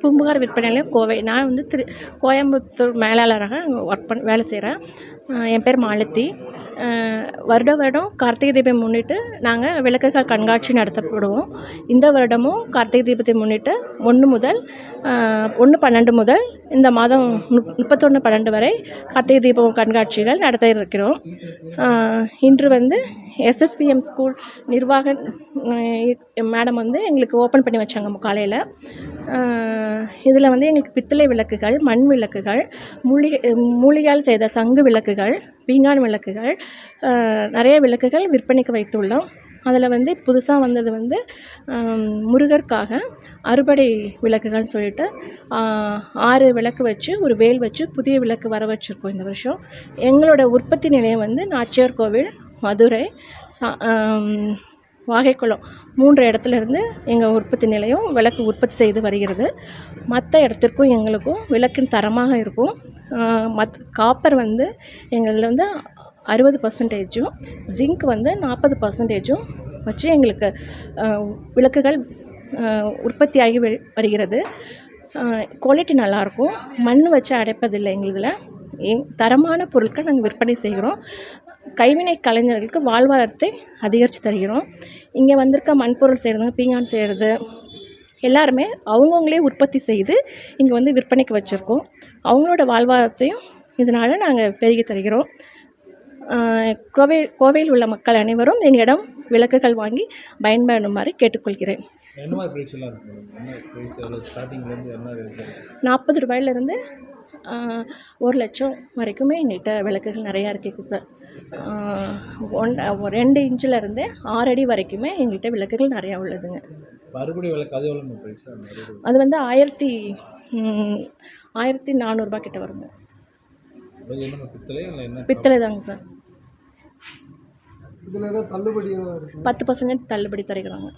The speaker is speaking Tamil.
பூம்புகார் விற்பனை நிலையம் கோவை. நான் வந்து கோயம்புத்தூர் மேலாளராக வேலை செய்கிறேன். என் பேர் மாலதி. வருடம் கார்த்திகை தீபம் முன்னிட்டு நாங்கள் விளக்குகள் கண்காட்சி நடத்தப்படுவோம். இந்த வருடமும் கார்த்திகை தீபத்தை முன்னிட்டு 1/12 முதல் இந்த மாதம் 31/12 வரை கார்த்திகை தீபம் கண்காட்சிகள் நடத்த இருக்கிறோம். இன்று வந்து எஸ்எஸ்பிஎம் ஸ்கூல் நிர்வாக மேடம் வந்து எங்களுக்கு ஓப்பன் பண்ணி வச்சாங்க காலையில். இதில் வந்து எங்களுக்கு பித்தளை விளக்குகள், மண் விளக்குகள், மூலிகையால் செய்த சங்கு விளக்குகள், பீங்கான் விளக்குகள், நிறைய விளக்குகள் விற்பனைக்கு வைத்துள்ளோம். அதில் வந்து புதுசாக வந்தது வந்து முருகருக்காக அறுபடை விளக்குகள்னு சொல்லிட்டு 6 விளக்கு வச்சு ஒரு வேல் வச்சு புதிய விளக்கு வர வச்சுருக்கோம் இந்த வருஷம். எங்களோட உற்பத்தி நிலையம் வந்து நாச்சியார் கோவில், மதுரை, வாகைக்குளம் 3 இடத்துலேருந்து எங்கள் உற்பத்தி நிலையம் விளக்கு உற்பத்தி செய்து வருகிறது. மற்ற இடத்திற்கும் எங்களுக்கும் விளக்கின் தரமாக இருக்கும். காப்பர் வந்து எங்களில் வந்து 60%, ஜிங்க் வந்து 40% வச்சு எங்களுக்கு விளக்குகள் உற்பத்தியாகி வருகிறது. குவாலிட்டி நல்லாயிருக்கும். மண் வச்சு அடைப்பதில்லை. எங்களுதில் தரமான பொருட்கள் நாங்கள் விற்பனை செய்கிறோம். கைவினை கலைஞர்களுக்கு வாழ்வாதாரத்தை அதிகரித்து தருகிறோம். இங்கே வந்திருக்க மண்பொருள் செய்கிறவங்க, பீங்கான் செய்கிறது எல்லாருமே அவங்கவுங்களே உற்பத்தி செய்து இங்கே வந்து விற்பனைக்கு வச்சுருக்கோம். அவங்களோட வாழ்வாதாரத்தையும் இதனால் நாங்கள் பெருகி தருகிறோம். கோவையில் உள்ள மக்கள் அனைவரும் எங்களிடம் விளக்குகள் வாங்கி பயன்பெறுமாறு கேட்டுக்கொள்கிறேன். ₹40 1,00,000 வரைக்குமே எங்கள்கிட்ட விளக்குகள் நிறையா இருக்குது சார். 2 இன்ச்சிலேருந்து 6 அடி வரைக்குமே எங்கள்கிட்ட விளக்குகள் நிறையா உள்ளதுங்க. அது வந்து ₹1,400 கிட்ட வருங்க. பித்தளை தாங்க சார். 10% தள்ளுபடி தருகிறாங்க.